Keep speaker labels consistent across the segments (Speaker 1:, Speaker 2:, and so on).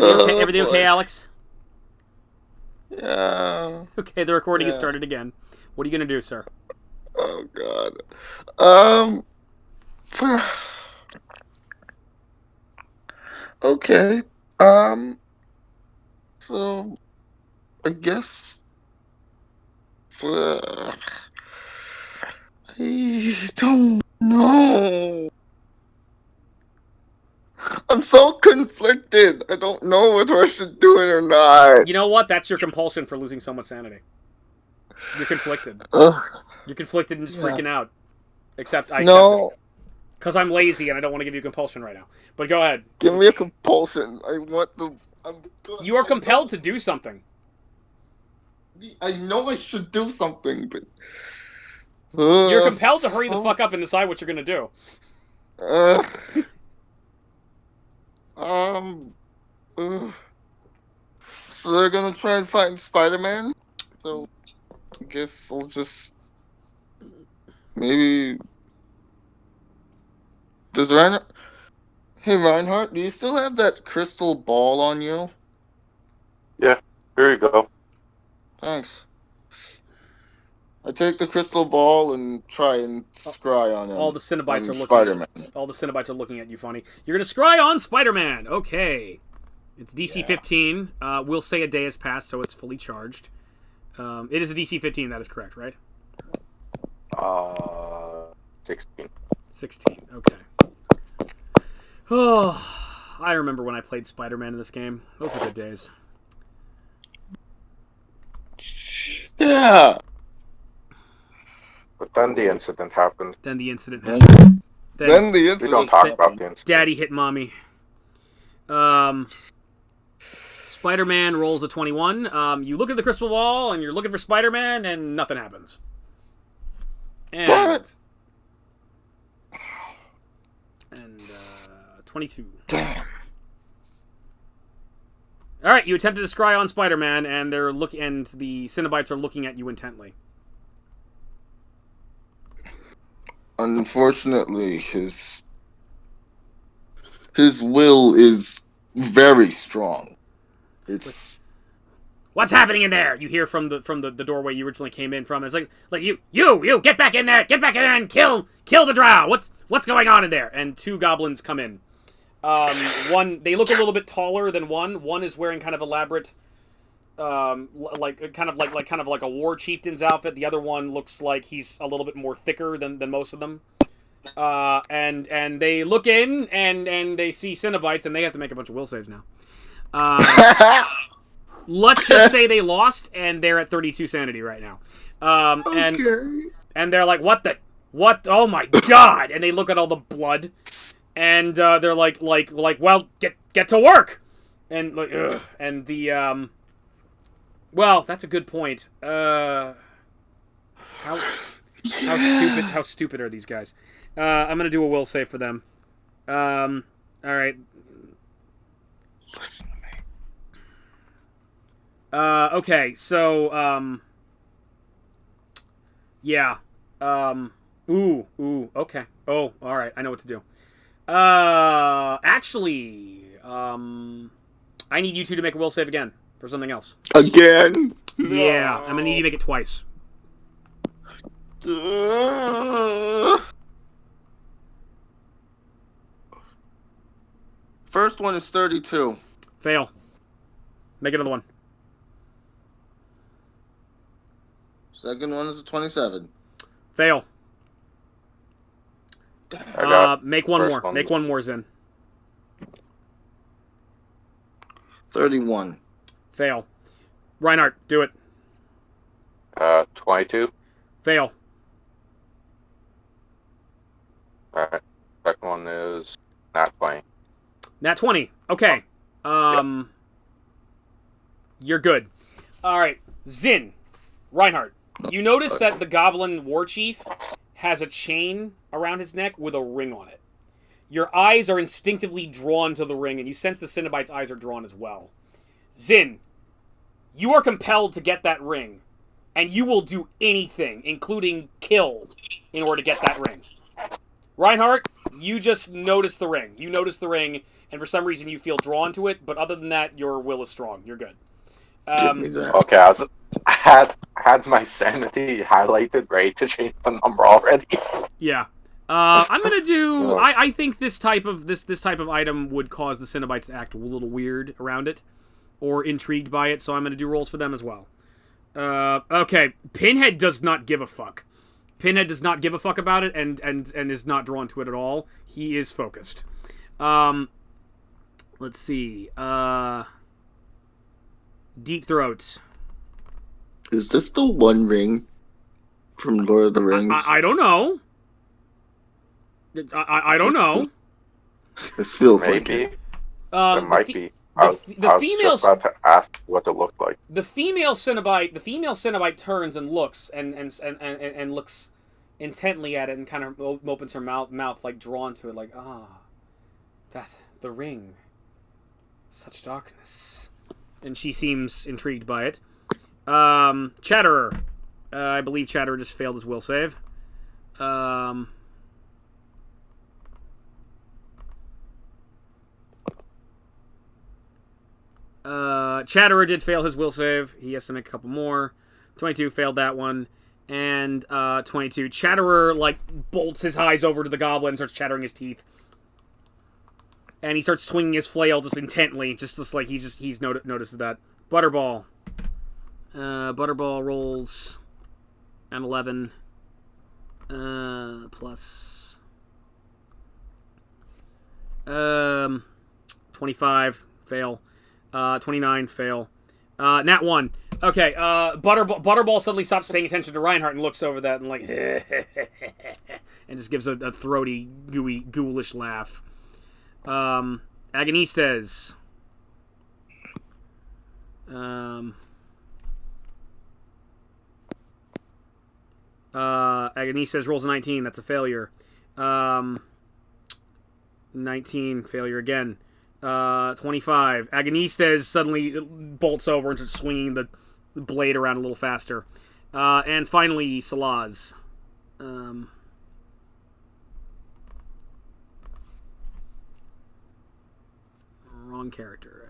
Speaker 1: Everything okay, Alex?
Speaker 2: Yeah.
Speaker 1: Okay, the recording has started again. What are you gonna do, sir?
Speaker 2: Oh God. Um. Okay. Um. So I guess. Uh, I don't know. I'm so conflicted. I don't know whether I should do it or not.
Speaker 1: You know what? That's your compulsion for losing so much sanity. You're conflicted.
Speaker 2: Ugh.
Speaker 1: You're conflicted and just
Speaker 2: Yeah.
Speaker 1: freaking out. Except I accept it.
Speaker 2: No.
Speaker 1: Because I'm lazy and I don't want to give you compulsion right now. But go ahead.
Speaker 2: Give me a compulsion. I want the.
Speaker 1: You are compelled to do something.
Speaker 2: I know I should do something, but.
Speaker 1: You're compelled to hurry the fuck up and decide what you're gonna do.
Speaker 2: Uh, um. So they're gonna try and find Spider-Man. So I guess I'll just maybe. Does Reinhardt? Hey Reinhardt, do you still have that crystal ball on you?
Speaker 3: Yeah, here you go.
Speaker 2: Thanks. I take the crystal ball and try and scry on him.
Speaker 1: All the Cenobites are looking.
Speaker 2: Spider-Man.
Speaker 1: All the Cenobites are looking at you funny. You're gonna scry on Spider-Man. Okay. It's DC 15. We'll say a day has passed, so it's fully charged. It is a DC 15. That is correct, right?
Speaker 3: 16.
Speaker 1: 16. Okay. Oh, I remember when I played Spider-Man in this game. Those were good days.
Speaker 2: Yeah.
Speaker 3: But then the incident happened.
Speaker 1: Then the incident happened.
Speaker 2: Then the incident.
Speaker 3: We don't talk about the incident.
Speaker 1: Daddy hit mommy. Spider-Man rolls a 21. You look at the crystal ball and you're looking for Spider-Man and nothing happens. And 22.
Speaker 2: Damn.
Speaker 1: All right, you attempted to scry on Spider-Man, and the Cenobites are looking at you intently.
Speaker 2: Unfortunately, his will is very strong. It's
Speaker 1: What's happening in there? You hear from the doorway you originally came in from. It's like you get back in there, and kill the drow. What's going on in there? And two goblins come in. One, they look a little bit taller than one. One is wearing kind of elaborate, like a war chieftain's outfit. The other one looks like he's a little bit more thicker than most of them. And they look in and they see Cenobites and they have to make a bunch of will saves now. Let's just say they lost and they're at 32 sanity right now. And they're like, what? Oh my god! And they look at all the blood. And they're like, well, get to work, and like, ugh. And the well, that's a good point. How stupid are these guys? I'm gonna do a will save for them. All right.
Speaker 2: Listen to me.
Speaker 1: Okay, so yeah. Okay. Oh, all right. I know what to do. Actually, I need you two to make a will save again for something else.
Speaker 2: Again?
Speaker 1: Yeah, I'm gonna need you to make it twice.
Speaker 2: First one is 32.
Speaker 1: Fail. Make another one.
Speaker 2: Second one is a 27.
Speaker 1: Fail. Make one more. Make one more, Zen.
Speaker 2: 31.
Speaker 1: Fail. Reinhardt, do it.
Speaker 3: 22.
Speaker 1: Fail.
Speaker 3: Alright. Second one is not 20.
Speaker 1: Nat 20. Okay. You're good. Alright. Zin. Reinhardt. You notice that the goblin war chief has a chain around his neck with a ring on it. Your eyes are instinctively drawn to the ring, and you sense the Cenobites' eyes are drawn as well. Zin, you are compelled to get that ring, and you will do anything, including kill, in order to get that ring. Reinhardt, you just notice the ring. You notice the ring, and for some reason you feel drawn to it. But other than that, your will is strong. You're good.
Speaker 2: Give me that.
Speaker 3: Okay, I had my sanity highlighted, ready to change the number already.
Speaker 1: Yeah. I'm gonna do.
Speaker 3: Oh.
Speaker 1: I think this type of item would cause the Cenobites to act a little weird around it, or intrigued by it. So I'm gonna do rolls for them as well. Okay. Pinhead does not give a fuck. Pinhead does not give a fuck about it, and is not drawn to it at all. He is focused. Let's see. Deep Throat.
Speaker 2: Is this the One Ring from Lord of the Rings?
Speaker 1: I don't know. I don't know.
Speaker 2: This feels like
Speaker 3: Maybe.
Speaker 2: it.
Speaker 3: It might be.
Speaker 1: The
Speaker 3: I was
Speaker 1: female
Speaker 3: just about to ask what it looked like.
Speaker 1: the female Cenobite turns and looks and looks intently at it and kind of opens her mouth like drawn to it, like that the ring, such darkness, and she seems intrigued by it. Chatterer, I believe Chatterer just failed his will save. Chatterer did fail his will save. He has to make a couple more. 22 failed that one. And 22. Chatterer, like, bolts his eyes over to the goblin and starts chattering his teeth. And he starts swinging his flail just intently, just like he's noticed that. Butterball. Butterball rolls an 11. Plus 25. Fail. 29, fail. Nat 1. Okay, Butterball suddenly stops paying attention to Reinhardt and looks over that and like, and just gives a throaty, gooey, ghoulish laugh. Agonistes. Agonistes rolls a 19. That's a failure. 19, failure again. 25. Agonistes suddenly bolts over and starts swinging the blade around a little faster. And finally, Salaz. Wrong character.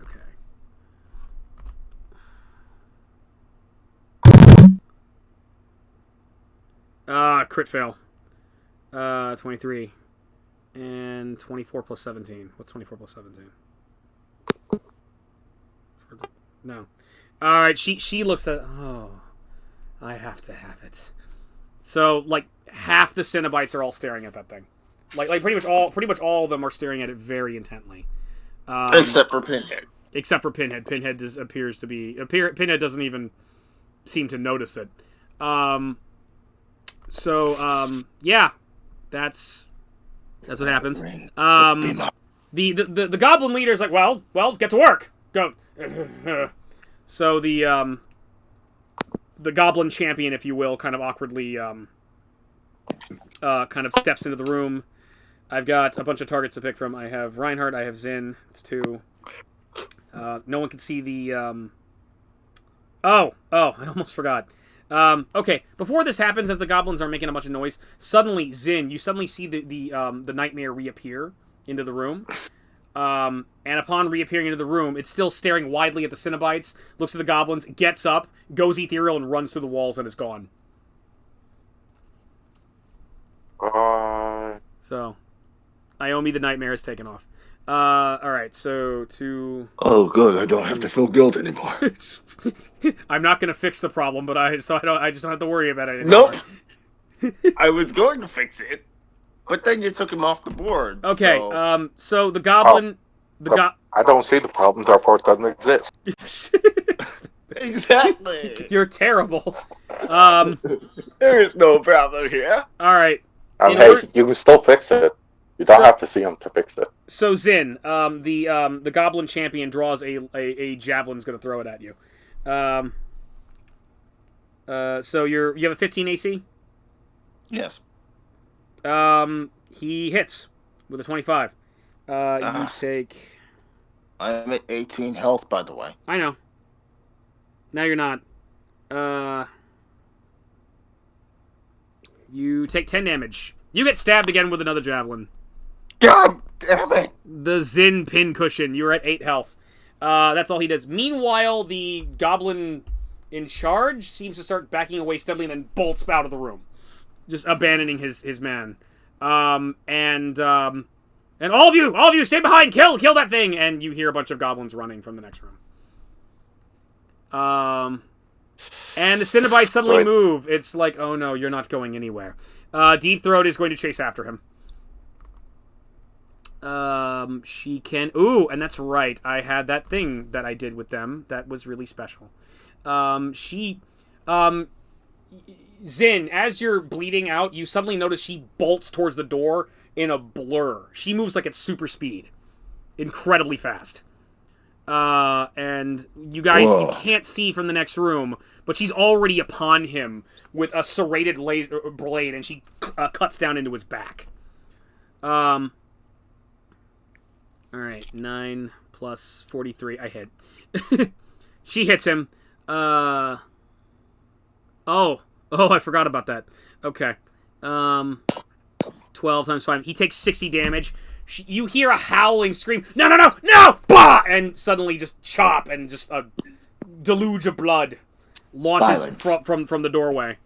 Speaker 1: Okay. Crit fail. 23. And 24 plus 17. What's 24 plus 17? No. Alright, she looks at... Oh, I have to have it. So, like, half the Cenobites are all staring at that thing. Like pretty much all of them are staring at it very intently.
Speaker 2: Except for Pinhead.
Speaker 1: Except for Pinhead. Pinhead Pinhead doesn't even seem to notice it. Yeah. That's what happens. The goblin leader's like, well, get to work. Go. So the goblin champion, if you will, kind of awkwardly kind of steps into the room. I've got a bunch of targets to pick from. I have Reinhardt, I have ZYN. It's 2. No one can see the I almost forgot. Okay, before this happens, as the goblins are making a bunch of noise, suddenly, ZYN, you suddenly see the nightmare reappear into the room. And upon reappearing into the room, it's still staring widely at the Cenobites, looks at the goblins, gets up, goes ethereal, and runs through the walls and is gone. So, Iomi the nightmare is taken off. Alright, so to...
Speaker 2: Oh, good. I don't have to feel guilt anymore.
Speaker 1: I'm not going to fix the problem, but I just don't have to worry about it anymore.
Speaker 2: Nope. I was going to fix it, but then you took him off the board.
Speaker 1: Okay, so the goblin...
Speaker 3: I don't see the problem, therefore it doesn't exist.
Speaker 2: Exactly.
Speaker 1: You're terrible.
Speaker 2: There is no problem here.
Speaker 1: Alright.
Speaker 3: Hey, you can still fix it. You don't have to see him to fix it.
Speaker 1: So ZYN, the goblin champion draws a javelin's going to throw it at you. So you have a 15 AC?
Speaker 2: Yes.
Speaker 1: He hits with a 25. You take...
Speaker 2: I'm at 18 health, by the way.
Speaker 1: I know. Now you're not. You take 10 damage. You get stabbed again with another javelin.
Speaker 2: God Damn it!
Speaker 1: The ZYN pincushion. You're at 8 health. That's all he does. Meanwhile, the goblin in charge seems to start backing away steadily and then bolts out of the room. Just abandoning his man. And all of you, stay behind! Kill that thing! And you hear a bunch of goblins running from the next room. And the Cenobites suddenly move. It's like, oh no, you're not going anywhere. Deep Throat is going to chase after him. She can... Ooh, and that's right. I had that thing that I did with them that was really special. ZYN, as you're bleeding out, you suddenly notice she bolts towards the door in a blur. She moves like at super speed. Incredibly fast. And you guys, you can't see from the next room, but she's already upon him with a serrated laser blade, and she cuts down into his back. Alright, 9 plus 43. I hit. She hits him. Oh, I forgot about that. Okay. 12 times 5. He takes 60 damage. You hear a howling scream. No! Bah! And suddenly just chop and just a deluge of blood launches from the doorway.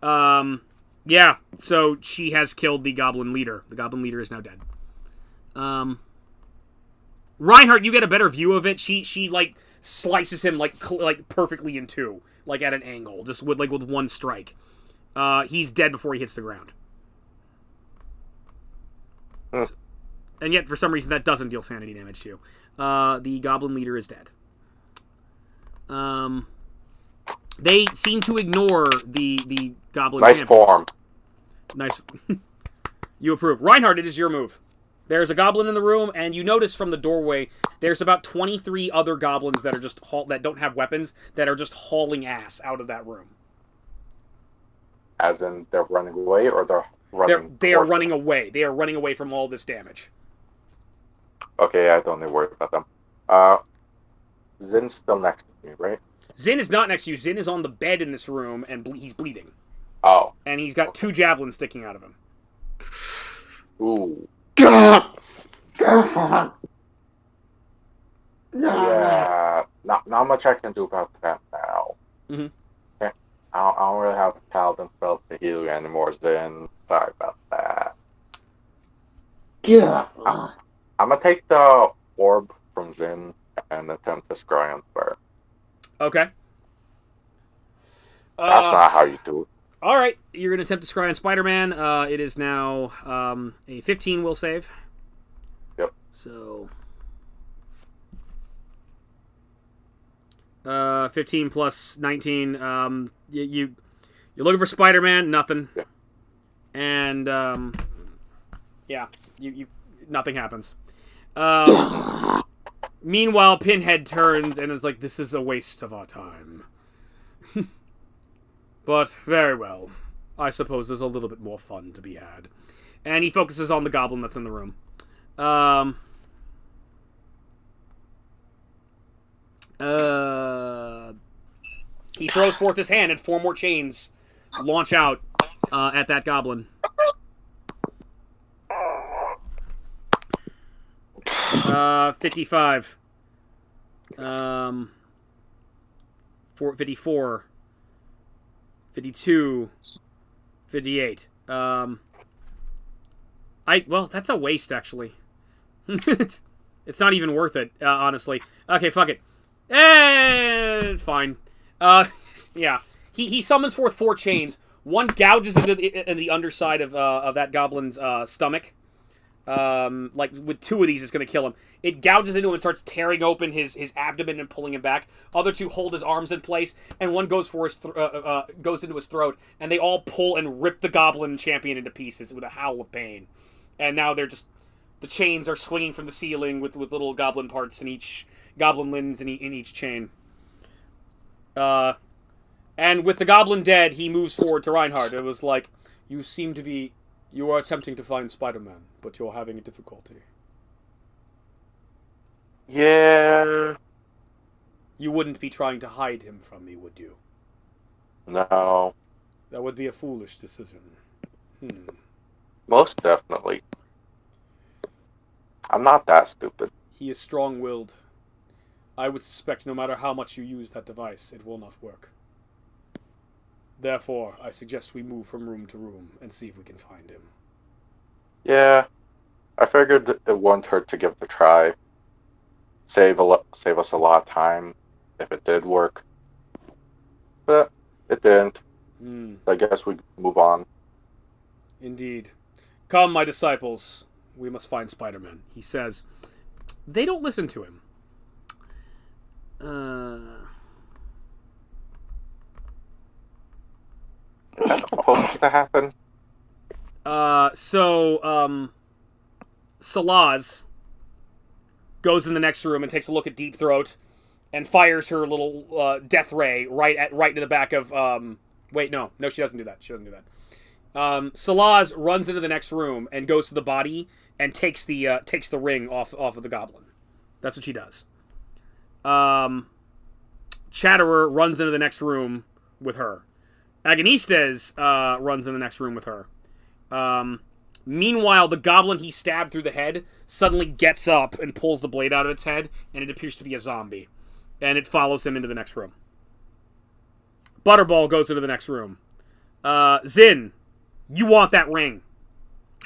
Speaker 1: Yeah, so she has killed the goblin leader. The goblin leader is now dead. Reinhardt, you get a better view of it. She like slices him like perfectly in two, like at an angle, just with one strike. He's dead before he hits the ground. And yet, for some reason, that doesn't deal sanity damage to you. The goblin leader is dead. They seem to ignore the goblin.
Speaker 3: Nice form.
Speaker 1: Nice. You approve. Reinhardt, it is your move. There's a goblin in the room, and you notice from the doorway there's about 23 other goblins that are just that don't have weapons that are just hauling ass out of that room.
Speaker 3: As in, they're running away, or they're running.
Speaker 1: They are running away. They are running away from all this damage.
Speaker 3: Okay, I don't need to worry about them. ZYN's still next to me, right?
Speaker 1: ZYN is not next to you. ZYN is on the bed in this room, and he's bleeding.
Speaker 3: Oh.
Speaker 1: And he's got 2 javelins sticking out of him.
Speaker 3: Ooh.
Speaker 2: God!
Speaker 3: Yeah, not much I can do about that now.
Speaker 1: Mm-hmm.
Speaker 3: Okay. I don't really have paladin spells to heal you anymore, ZYN. Sorry about that.
Speaker 2: Yeah.
Speaker 3: I'm gonna take the orb from ZYN and attempt to scry on Spire.
Speaker 1: Okay.
Speaker 3: That's not how you do it.
Speaker 1: Alright, you're going to attempt to scry on Spider-Man. It is now a 15 will save.
Speaker 3: Yep.
Speaker 1: So... 15 plus 19. You're looking for Spider-Man, nothing.
Speaker 3: Yeah.
Speaker 1: And, yeah, you nothing happens. Meanwhile, Pinhead turns and is like, this is a waste of our time. But, very well. I suppose there's a little bit more fun to be had. And he focuses on the goblin that's in the room. He throws forth his hand and 4 more chains launch out at that goblin. 55. 54. 52. 58. Well, that's a waste, actually. It's not even worth it, honestly. Okay, fuck it. Fine. Yeah. He summons forth 4 chains. One gouges into the underside of that goblin's stomach. Like, with 2 of these, it's going to kill him. It gouges into him and starts tearing open his abdomen and pulling him back. Other 2 hold his arms in place, and one goes for his goes into his throat, and they all pull and rip the goblin champion into pieces with a howl of pain. And now they're just... The chains are swinging from the ceiling with little goblin parts in each... Goblin limbs in each chain. And with the goblin dead, he moves forward to Reinhardt. It was like, you are attempting to find Spider-Man, but you're having a difficulty.
Speaker 3: Yeah.
Speaker 1: You wouldn't be trying to hide him from me, would you?
Speaker 3: No.
Speaker 1: That would be a foolish decision.
Speaker 3: Most definitely. I'm not that stupid.
Speaker 1: He is strong-willed. I would suspect no matter how much you use that device, it will not work. Therefore, I suggest we move from room to room and see if we can find him.
Speaker 3: Yeah, I figured it wouldn't hurt to give it a try. Save us a lot of time if it did work. But it didn't. I guess we move on.
Speaker 1: Indeed. Come, my disciples. We must find Spider-Man, he says. They don't listen to him.
Speaker 3: Is that supposed to happen?
Speaker 1: Salaz goes in the next room and takes a look at Deep Throat and fires her little death ray right into the back of wait, no, she doesn't do that. Salaz runs into the next room and goes to the body and takes the ring off of the goblin. That's what she does. Chatterer runs into the next room with her. Agonistes runs in the next room with her. Meanwhile, the goblin he stabbed through the head suddenly gets up and pulls the blade out of its head, and it appears to be a zombie. And it follows him into the next room. Butterball goes into the next room. ZYN, you want that ring.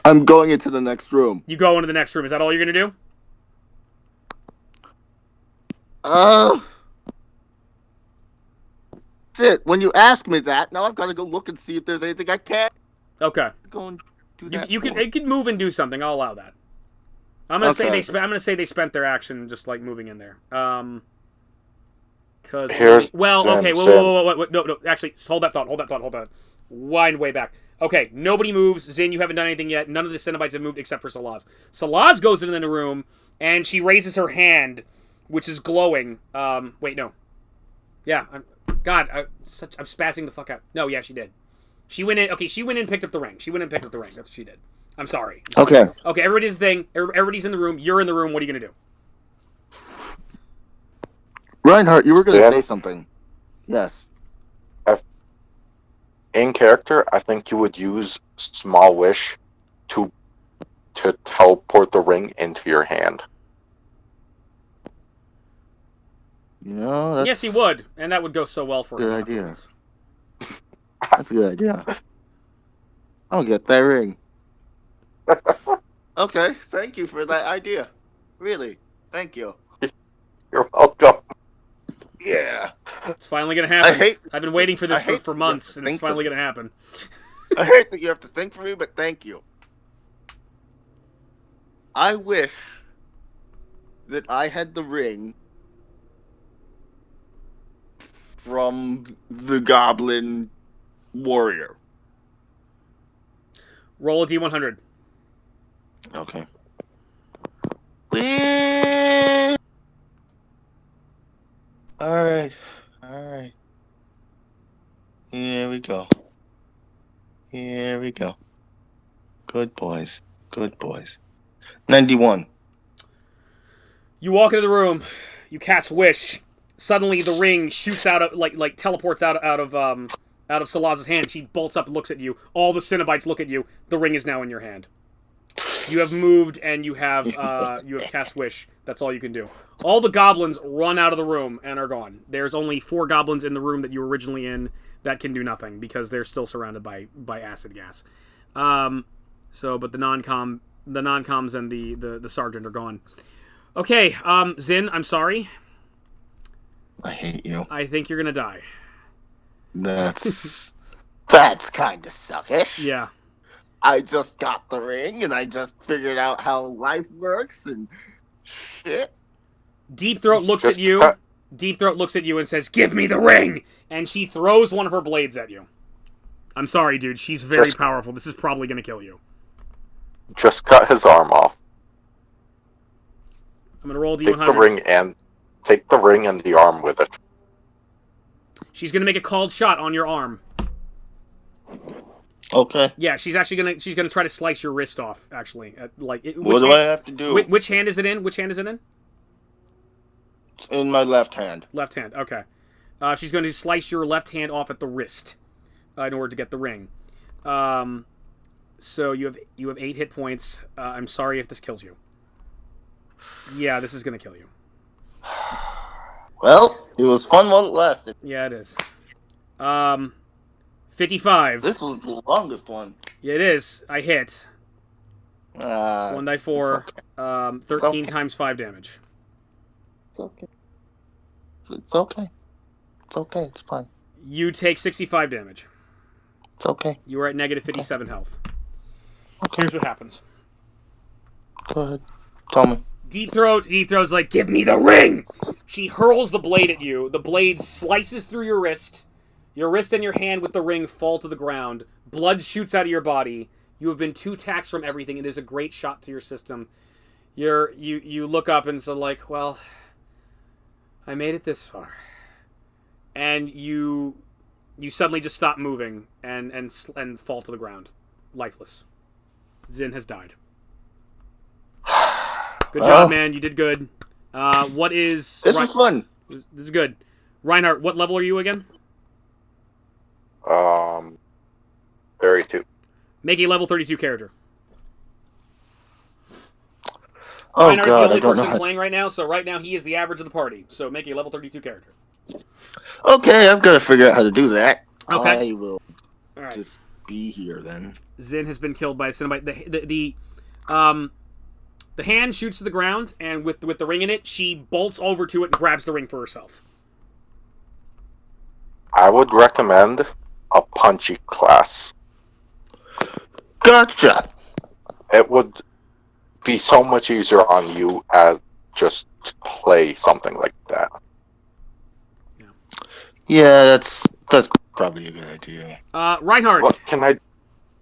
Speaker 2: I'm going into the next room.
Speaker 1: You go into the next room. Is that all you're going to do?
Speaker 2: Shit, when you ask me that, now I've got to go look and see if there's anything I can.
Speaker 1: Okay.
Speaker 2: Go and do that.
Speaker 1: It could move and do something. I'll allow that. I'm gonna say they spent their action just like moving in there. Whoa. No. Actually, hold that thought. Wind way back. Okay, nobody moves. ZYN, you haven't done anything yet. None of the Cenobites have moved except for Salaz. Salaz goes into the room and she raises her hand, which is glowing. Wait, no. Yeah, I'm spazzing the fuck out. No, yeah, she did. She went in. Okay, she went in and picked up the ring. That's what she did. I'm sorry.
Speaker 2: Okay.
Speaker 1: Okay, everybody's thing. Everybody's in the room. You're in the room. What are you gonna do?
Speaker 2: Reinhardt, you were gonna say something. Yes.
Speaker 3: In character, I think you would use Small Wish to teleport the ring into your hand.
Speaker 2: You know, that's...
Speaker 1: Yes, he would, and that would go so well for him.
Speaker 2: Good idea. That's a good idea. I'll get that ring. Okay, thank you for that idea. Really, thank you.
Speaker 3: You're welcome.
Speaker 2: Yeah.
Speaker 1: It's finally gonna happen. I've been waiting for this for months, and it's finally gonna happen.
Speaker 2: I hate that you have to think for me, but thank you. I wish that I had the ring from the Goblin Warrior.
Speaker 1: Roll a D100.
Speaker 2: Okay. All right. Here we go. Good boys. 91.
Speaker 1: You walk into the room. You cast Wish. Suddenly, the ring shoots out of like teleports out of Salaz's hand. She bolts up and looks at you. All the Cenobites look at you. The ring is now in your hand. You have moved and you have cast Wish. That's all you can do. All the goblins run out of the room and are gone. There's only 4 goblins in the room that you were originally in that can do nothing because they're still surrounded by acid gas. But the non-coms and the sergeant are gone. Okay, ZYN, I'm sorry.
Speaker 2: I hate you.
Speaker 1: I think you're gonna die.
Speaker 2: That's kind of suckish.
Speaker 1: Yeah.
Speaker 2: I just got the ring and I just figured out how life works and shit.
Speaker 1: Deep Throat looks at you. Deep Throat looks at you and says, "Give me the ring!" And she throws one of her blades at you. I'm sorry, dude. She's very powerful. This is probably gonna kill you.
Speaker 3: Just cut his arm off.
Speaker 1: I'm gonna roll D100.
Speaker 3: Take the ring and the arm with it.
Speaker 1: She's gonna make a called shot on your arm.
Speaker 2: Okay.
Speaker 1: Yeah, she's gonna try to slice your wrist off. Actually,
Speaker 2: what do I have to do?
Speaker 1: Which hand is it in? Which hand is it in?
Speaker 2: It's in my left hand.
Speaker 1: Left hand. Okay. She's going to slice your left hand off at the wrist in order to get the ring. So you have 8 hit points. I'm sorry if this kills you. Yeah, this is gonna kill you.
Speaker 2: Well, it was fun while it lasted.
Speaker 1: Yeah, it is. 55.
Speaker 2: This was the longest one.
Speaker 1: Yeah, it is. I hit. 1 die
Speaker 2: It's
Speaker 1: 4.
Speaker 2: okay.
Speaker 1: 13
Speaker 2: okay.
Speaker 1: times 5 damage.
Speaker 2: It's okay. It's okay. It's okay. It's fine.
Speaker 1: You take 65 damage.
Speaker 2: It's okay.
Speaker 1: You are at negative 57 health.
Speaker 2: Okay.
Speaker 1: Here's what happens.
Speaker 2: Go ahead. Tell me.
Speaker 1: Deep Throat's like, give me the ring! She hurls the blade at you. The blade slices through your wrist. Your wrist and your hand with the ring fall to the ground. Blood shoots out of your body. You have been 2 tacks from everything. It is a great shot to your system. You look up and so like, well, I made it this far. And you suddenly just stop moving and fall to the ground, lifeless. ZYN has died. Good job, man. You did good. What is...
Speaker 2: This was fun.
Speaker 1: This is good. Reinhardt, what level are you again?
Speaker 3: 32.
Speaker 1: Make a level 32 character.
Speaker 2: Oh,
Speaker 1: Reinhardt's
Speaker 2: God,
Speaker 1: the
Speaker 2: I don't
Speaker 1: only
Speaker 2: know.
Speaker 1: person playing right now, so right now he is the average of the party. So make a level 32 character.
Speaker 2: Okay, I've got to figure out how to do that.
Speaker 1: Okay.
Speaker 2: I will
Speaker 1: All right.
Speaker 2: just be here then.
Speaker 1: ZYN has been killed by a Cenobite. The hand shoots to the ground, and with the ring in it, she bolts over to it and grabs the ring for herself.
Speaker 3: I would recommend a punchy class.
Speaker 2: Gotcha.
Speaker 3: It would be so much easier on you as just to play something like that.
Speaker 2: Yeah, that's probably a good idea.
Speaker 1: Reinhardt.
Speaker 3: What can I?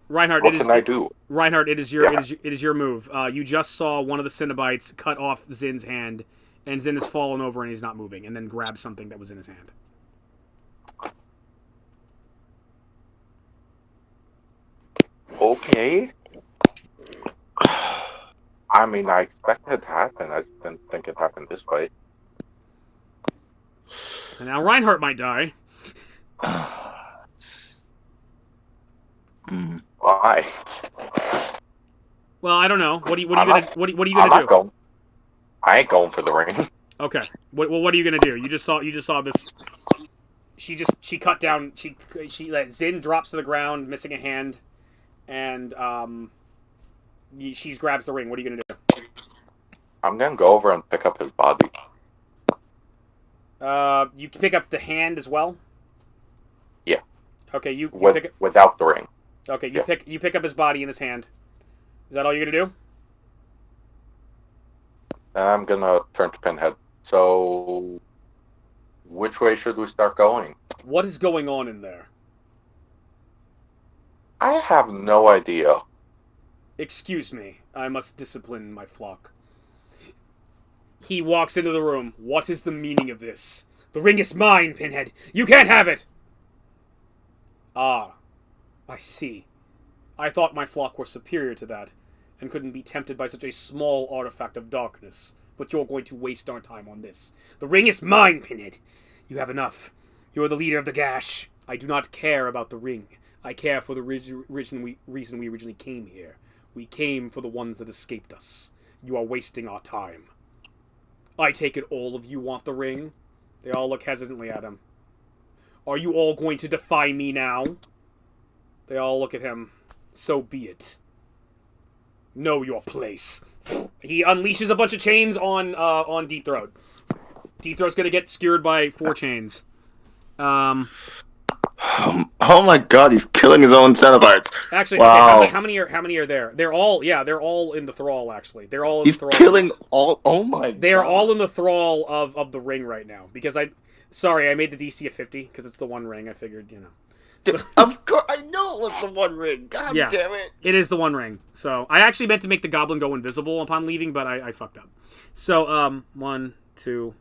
Speaker 1: Reinhardt,
Speaker 3: What can I do?
Speaker 1: Reinhardt, it is your
Speaker 3: Yeah.
Speaker 1: it is your move. You just saw one of the Cenobites cut off ZYN's hand, and ZYN has fallen over and he's not moving, and then grabs something that was in his hand.
Speaker 3: Okay. I mean, I expected it to happen. I didn't think it happened this way.
Speaker 1: And now Reinhardt might die.
Speaker 3: Why?
Speaker 1: Well, I don't know. What are you gonna
Speaker 3: I'm not
Speaker 1: do?
Speaker 3: going. I ain't going for the ring.
Speaker 1: Okay. What are you gonna do? You just saw this. She cut down. She let ZYN drops to the ground, missing a hand, and she grabs the ring. What are you gonna do?
Speaker 3: I'm gonna go over and pick up his body.
Speaker 1: You can pick up the hand as well.
Speaker 3: Yeah.
Speaker 1: Okay. You
Speaker 3: With,
Speaker 1: pick.
Speaker 3: without the ring.
Speaker 1: Okay.
Speaker 3: Yeah.
Speaker 1: You pick up his body in his hand. Is that all you're gonna do?
Speaker 3: I'm gonna turn to Pinhead. So, which way should we start going?
Speaker 1: What is going on in there?
Speaker 3: I have no idea.
Speaker 1: Excuse me. I must discipline my flock. He walks into the room. What is the meaning of this? The ring is mine, Pinhead. You can't have it! Ah, I see. I thought my flock were superior to that, and couldn't be tempted by such a small artifact of darkness. But you're going to waste our time on this. The ring is mine, Pinhead. You have enough. You are the leader of the Gash. I do not care about the ring. I care for the reason we originally came here. We came for the ones that escaped us. You are wasting our time. I take it all of you want the ring? They all look hesitantly at him. Are you all going to defy me now? They all look at him. So be it. Know your place. He unleashes a bunch of chains on Deep Throat. Deep Throat's gonna get skewered by 4 chains.
Speaker 2: Oh my God, he's killing his own Cenobites.
Speaker 1: Actually,
Speaker 2: wow.
Speaker 1: okay, how many are there? They're all in the thrall. Actually, they're all in
Speaker 2: He's
Speaker 1: the thrall.
Speaker 2: killing all. Oh my God.
Speaker 1: They are all in the thrall of the ring right now because I made the DC a 50 because it's the one ring. I figured So,
Speaker 2: of course, I knew it was the one ring. God
Speaker 1: yeah,
Speaker 2: damn it!
Speaker 1: It is the one ring. So I actually meant to make the goblin go invisible upon leaving, but I fucked up. So 1, 2,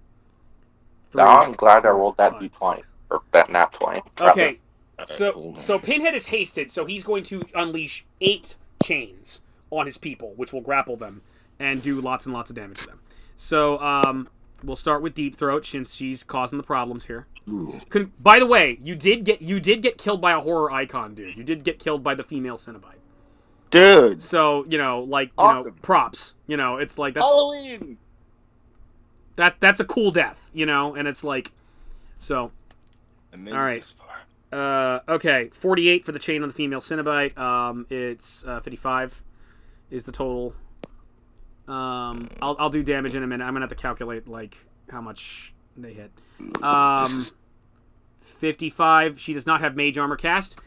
Speaker 1: 3.
Speaker 3: Now I'm glad I rolled that D20 or that nat 20.
Speaker 1: Okay. So Pinhead is hasted, so he's going to unleash 8 chains on his people, which will grapple them and do lots and lots of damage to them. So we'll start with Deep Throat since she's causing the problems here. By the way, you did get killed by a horror icon, dude. You did get killed by the female Cenobite.
Speaker 2: Dude.
Speaker 1: So,
Speaker 2: awesome.
Speaker 1: props. It's like that's
Speaker 2: Halloween.
Speaker 1: That's a cool death, you know, and it's like, so.
Speaker 2: I made
Speaker 1: All
Speaker 2: it
Speaker 1: right.
Speaker 2: this far.
Speaker 1: Okay, 48 for the chain on the female Cenobite. It's 55 is the total. I'll do damage in a minute. I'm gonna have to calculate like how much they hit. 55. She does not have mage armor cast.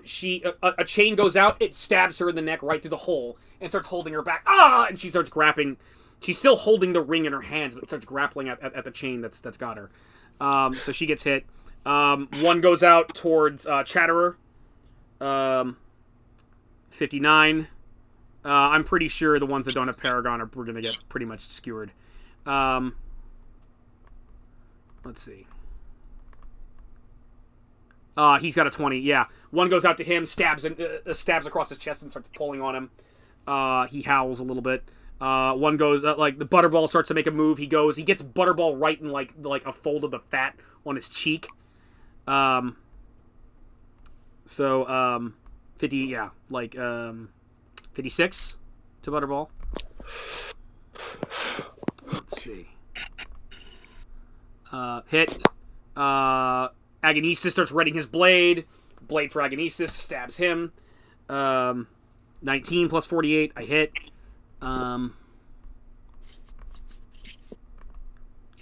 Speaker 1: She a chain goes out. It stabs her in the neck right through the hole and starts holding her back. Ah! And she starts grappling. She's still holding the ring in her hands, but starts grappling at the chain that's got her. So she gets hit. One goes out towards Chatterer. 59. I'm pretty sure the ones that don't have Paragon are going to get pretty much skewered. Let's see. He's got a 20. Yeah, one goes out to him, stabs across his chest and starts pulling on him. He howls a little bit. One goes like the Butterball starts to make a move. He gets Butterball right in like a fold of the fat on his cheek. 50. Yeah, like 56 to Butterball. Let's see. Hit. Agonesis starts readying his blade. Blade for Agonesis stabs him. 19 plus 48. I hit. Yeah,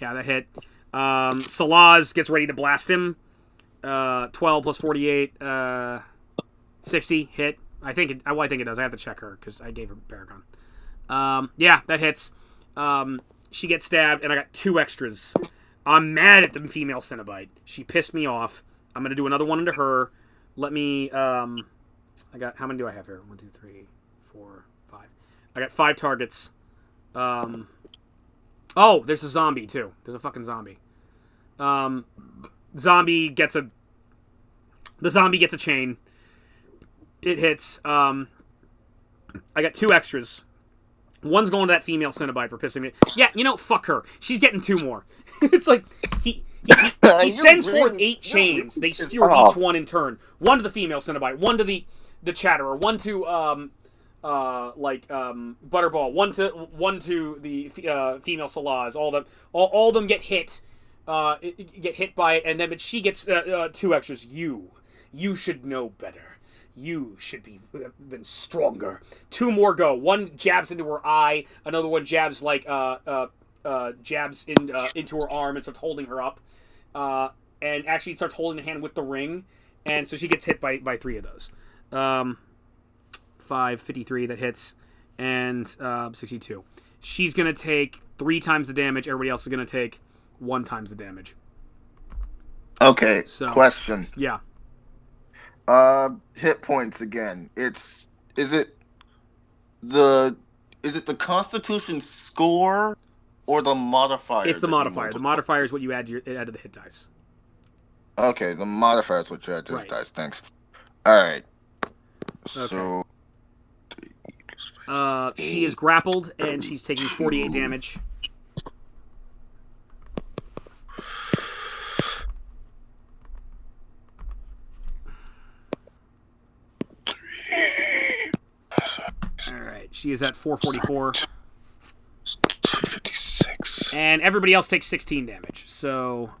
Speaker 1: that hit. Salaz gets ready to blast him. 12 plus 48. 60 hit. I think it does. I have to check her because I gave her Paragon. Yeah, that hits. She gets stabbed, and I got 2 extras. I'm mad at the female Cenobite. She pissed me off. I'm gonna do another one into her. Let me. I got. How many do I have here? 1, 2, 3, 4, 5. I got 5 targets. Oh, there's a zombie too. There's a fucking zombie. The zombie gets a chain. It hits. I got 2 extras. One's going to that female Cenobite for pissing me. Yeah, fuck her. She's getting 2 more. It's like he sends forth 8 chains. They skewer each one in turn. One to the female Cenobite. One to the Chatterer. One to Butterball. One to the female Salaz. All of them get hit. Get hit by it, and then but she gets 2 extras. You should know better. You should be been stronger. 2 more go. One jabs into her eye. Another one jabs jabs into her arm and starts holding her up. And actually starts holding the hand with the ring. And so she gets hit by 3 of those. 53 that hits, and 62. She's gonna take 3 times the damage. Everybody else is gonna take 1 times the damage.
Speaker 2: Okay.
Speaker 1: So,
Speaker 2: question.
Speaker 1: Yeah.
Speaker 2: Hit points again. Is it the Constitution score or the modifier?
Speaker 1: It's the modifier. The modifier is what you add to the hit dice.
Speaker 2: Okay, the modifier is what you add to the
Speaker 1: Right.
Speaker 2: dice. Thanks. All right.
Speaker 1: Okay.
Speaker 2: So.
Speaker 1: She is grappled and she's taking 48 damage. Alright, she is at 444.
Speaker 2: 256.
Speaker 1: And everybody else takes 16 damage. So,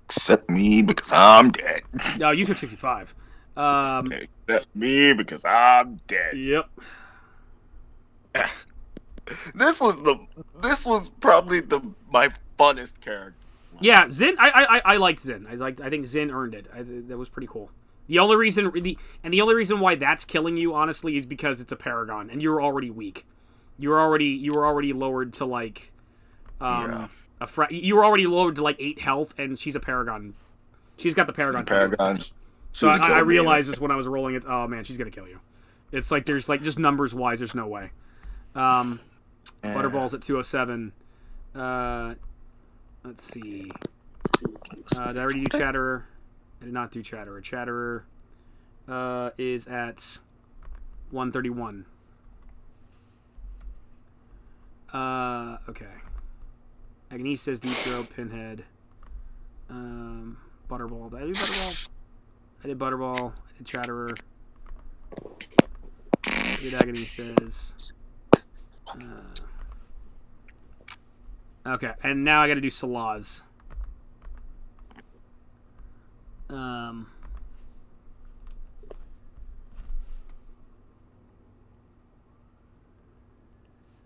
Speaker 2: Except me because I'm dead.
Speaker 1: no, you took 65.
Speaker 2: Except me because I'm dead.
Speaker 1: Yep.
Speaker 2: This was probably my funnest character.
Speaker 1: Yeah, ZYN. I liked ZYN. I think ZYN earned it. That was pretty cool. The only reason why that's killing you, honestly, is because it's a Paragon and you're already weak. You were already lowered to like, you were already lowered to like 8 health, and she's a Paragon. She's got the Paragon. So I realized this when I was rolling it. Oh man, she's gonna kill you. It's like there's like just numbers wise, there's no way. Butterball's at 207. Let's see. Did I already do Chatterer? I did not do Chatterer. Chatterer is at 131. Okay. Agonesis, Deep Throat, Pinhead. Butterball. Did I do Butterball? I did Butterball. I did Chatterer. I did Agonesis. Okay, and now I got to do Salaz.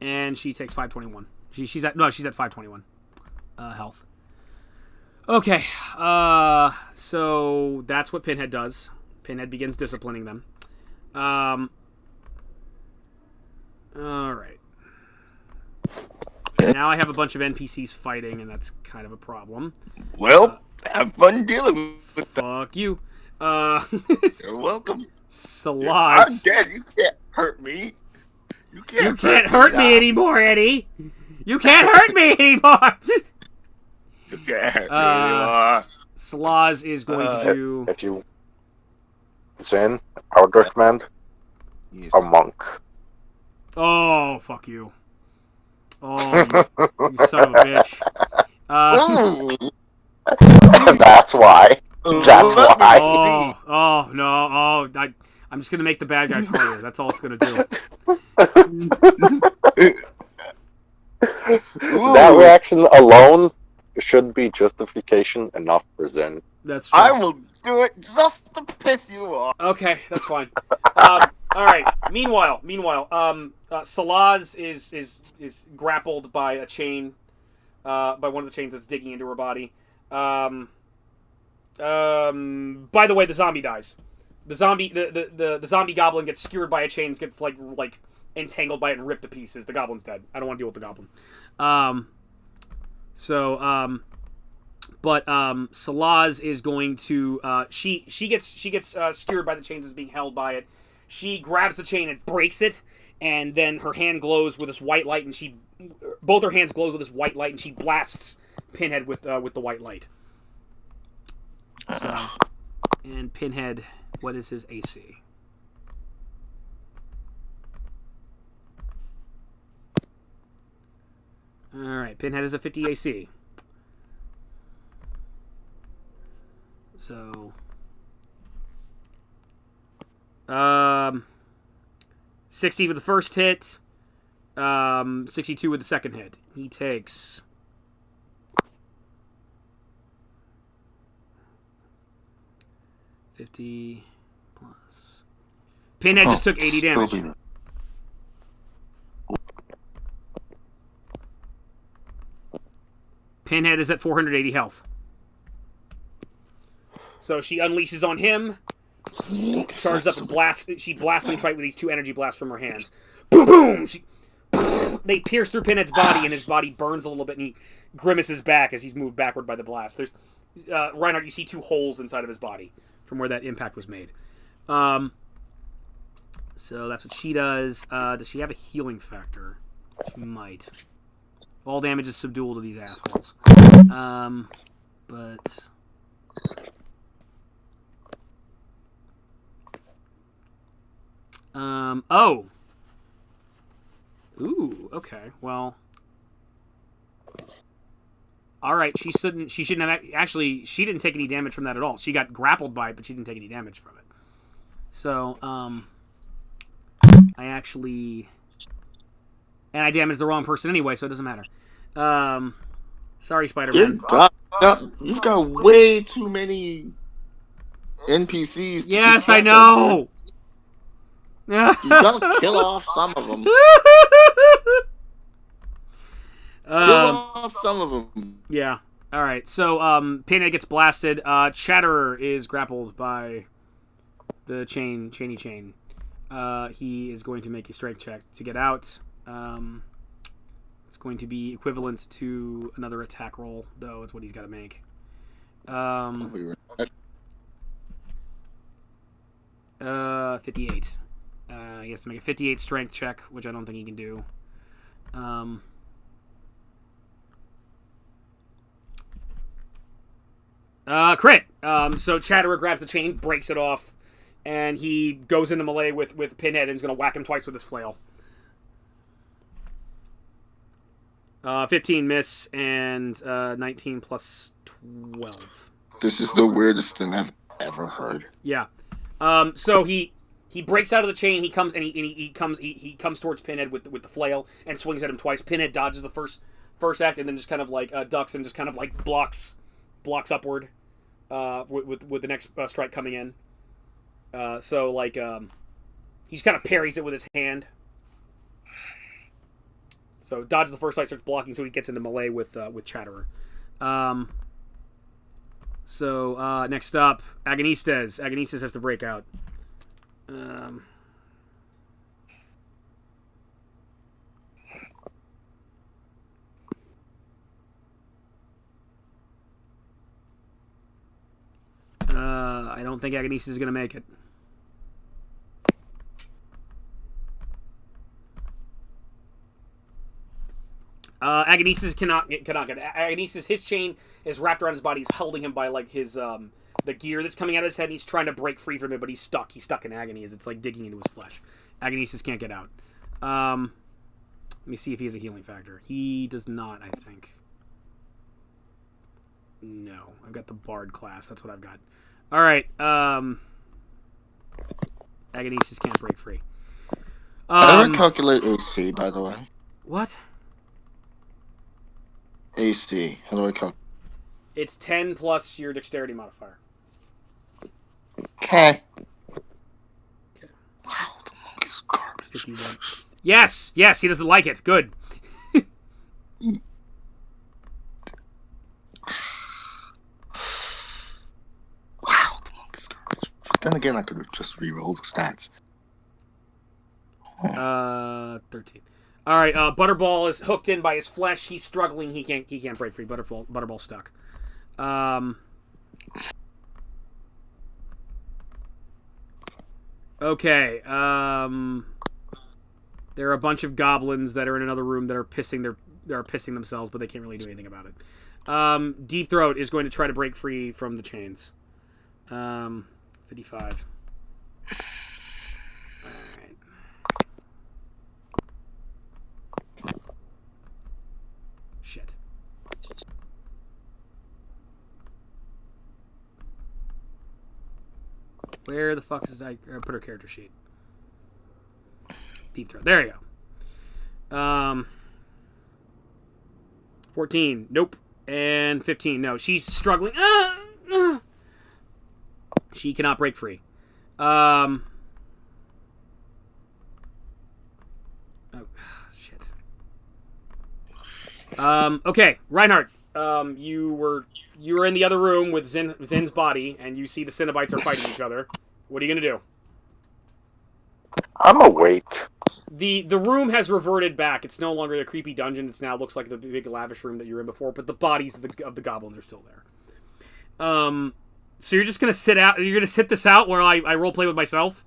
Speaker 1: And she takes 521. She's at 521 health. Okay, so that's what Pinhead does. Pinhead begins disciplining them. All right. Now I have a bunch of NPCs fighting, and that's kind of a problem.
Speaker 2: Well, have fun dealing with them.
Speaker 1: Fuck you.
Speaker 2: You're welcome.
Speaker 1: Salaz.
Speaker 2: I'm dead. You can't hurt me. You can't
Speaker 1: hurt me anymore, Eddie. You can't hurt me anymore.
Speaker 2: You can't hurt me anymore.
Speaker 1: Salaz is going to do...
Speaker 3: If you... ZYN, I would recommend a monk.
Speaker 1: Oh, fuck you. Oh, you son of a bitch.
Speaker 3: That's why. That's why.
Speaker 1: Oh, no. Oh, I'm just going to make the bad guys harder. That's all it's going to do.
Speaker 3: That reaction alone should be justification enough for ZYN.
Speaker 1: That's true.
Speaker 2: I will do it just to piss you off.
Speaker 1: Okay, that's fine. All right. Meanwhile, Salaz is grappled by a chain, by one of the chains that's digging into her body. By the way, the zombie dies. The zombie goblin gets skewered by a chain, gets like entangled by it and ripped to pieces. The goblin's dead. I don't want to deal with the goblin. But Salaz is going to she gets skewered by the chains as being held by it. She grabs the chain and breaks it, and then her hand glows with this white light, and both her hands glow with this white light, and she blasts Pinhead with the white light. So, and Pinhead, what is his AC? All right, Pinhead is a 50 AC. So, 60 with the first hit, 62 with the second hit. He takes 50 plus. Pinhead just took 80 damage. Pinhead is at 480 health. So she unleashes on him, charges up and blasts. She blasts him right with these two energy blasts from her hands. Boom, boom! They pierce through Pinhead's body, and his body burns a little bit, and he grimaces back as he's moved backward by the blast. There's Reinhardt, you see two holes inside of his body from where that impact was made. So that's what she does. Does she have a healing factor? She might. All damage is subdual to these assholes. But... oh. Ooh, okay. Well. Alright, she shouldn't have... Actually, she didn't take any damage from that at all. She got grappled by it, but she didn't take any damage from it. So, I actually... And I damaged the wrong person anyway, so it doesn't matter. Sorry, Spider-Man.
Speaker 2: You've got way too many NPCs.
Speaker 1: Yes, I know!
Speaker 2: You gotta kill off some of them. Kill off some of them.
Speaker 1: Yeah. All right. So, Pinhead gets blasted. Chatterer is grappled by the chainy chain. He is going to make a strength check to get out. It's going to be equivalent to another attack roll, though. It's what he's got to make. 58. He has to make a 58 strength check, which I don't think he can do. Crit! So Chatterer grabs the chain, breaks it off, and he goes into melee with Pinhead and is going to whack him twice with his flail. 15 miss, and 19 plus 12.
Speaker 2: This is the weirdest thing I've ever heard.
Speaker 1: Yeah. So he breaks out of the chain. He comes towards Pinhead with the flail and swings at him twice. Pinhead dodges the first act, and then just kind of like ducks and just kind of like blocks upward with the next strike coming in. So like he just kind of parries it with his hand. So dodges the first strike, starts blocking, so he gets into melee with Chatterer. So next up, Agonistes. Agonistes has to break out. I don't think Agonistes is going to make it. Agonistes cannot get Agonistes. His chain is wrapped around his body. He's holding him by like his the gear that's coming out of his head. And he's trying to break free from it, but he's stuck. He's stuck in agony as it's like digging into his flesh. Agonistes can't get out. Let me see if he has a healing factor. He does not, I think. No, I've got the Bard class. That's what I've got. All right. Agonistes can't break free.
Speaker 2: How do I calculate AC, by the way?
Speaker 1: What?
Speaker 2: AC. How do I calculate?
Speaker 1: It's 10 plus your dexterity modifier.
Speaker 2: Okay. Wow, the monk is garbage.
Speaker 1: 51. Yes, he doesn't like it. Good.
Speaker 2: Wow, the monk is garbage. But then again, I could have just re-rolled the stats.
Speaker 1: 13. All right, Butterball is hooked in by his flesh. He's struggling. He can't break free. Butterball's stuck. Okay. There are a bunch of goblins that are in another room that are pissing themselves, but they can't really do anything about it. Deep Throat is going to try to break free from the chains. 55. All right. Shit. Where the fuck is I put her character sheet? Deep Throat. There you go. 14. Nope. And 15. No, she's struggling. She cannot break free. Oh, shit. Okay, Reinhardt. You were in the other room with Zin's body, and you see the Cenobites are fighting each other. What are you gonna do?
Speaker 3: I'm a wait.
Speaker 1: The room has reverted back. It's no longer the creepy dungeon. It now looks like the big lavish room that you were in before, but the bodies of the goblins are still there. So you're just gonna sit out. You're gonna sit this out while I role play with myself.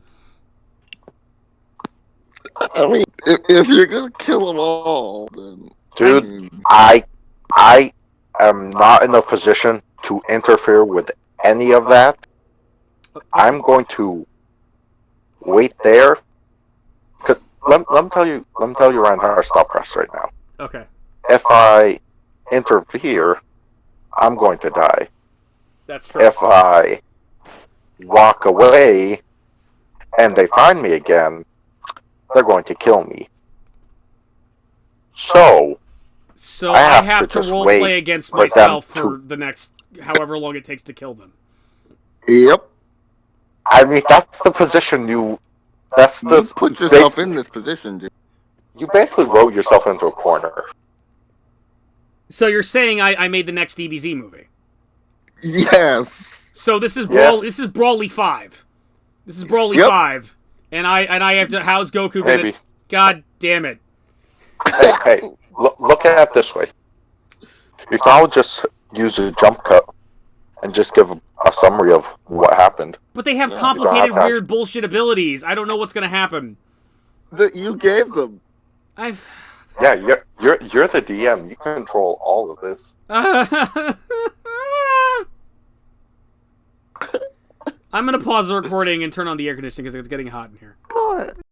Speaker 2: I mean, if you're gonna kill them all, then
Speaker 3: Dude, I am not in a position to interfere with any of that. I'm going to wait there. Let me tell you, Reinhardt, stop press right now.
Speaker 1: Okay.
Speaker 3: If I interfere, I'm going to die.
Speaker 1: That's true.
Speaker 3: If I walk away and they find me again, they're going to kill me. So
Speaker 1: I have to role play against myself for the next however long it takes to kill them.
Speaker 2: Yep.
Speaker 3: I mean, that's the position you
Speaker 2: put yourself in this position, dude.
Speaker 3: You basically wrote yourself into a corner.
Speaker 1: So you're saying I made the next DBZ movie?
Speaker 2: Yes.
Speaker 1: So this is
Speaker 3: Yeah.
Speaker 1: Brawly 5. This is Brawly
Speaker 2: Yep.
Speaker 1: 5, and I have to. How's Goku gonna?
Speaker 3: Maybe.
Speaker 1: God damn it!
Speaker 3: Hey, look at it this way. You can all just use a jump cut and just give a summary of what happened.
Speaker 1: But they have
Speaker 2: Yeah,
Speaker 1: complicated,
Speaker 3: you don't have to.
Speaker 1: weird bullshit abilities. I don't know what's gonna happen.
Speaker 2: That you gave them.
Speaker 3: Yeah, you're the DM. You control all of this.
Speaker 1: I'm gonna pause the recording and turn on the air conditioning because it's getting hot in here.
Speaker 2: Go ahead.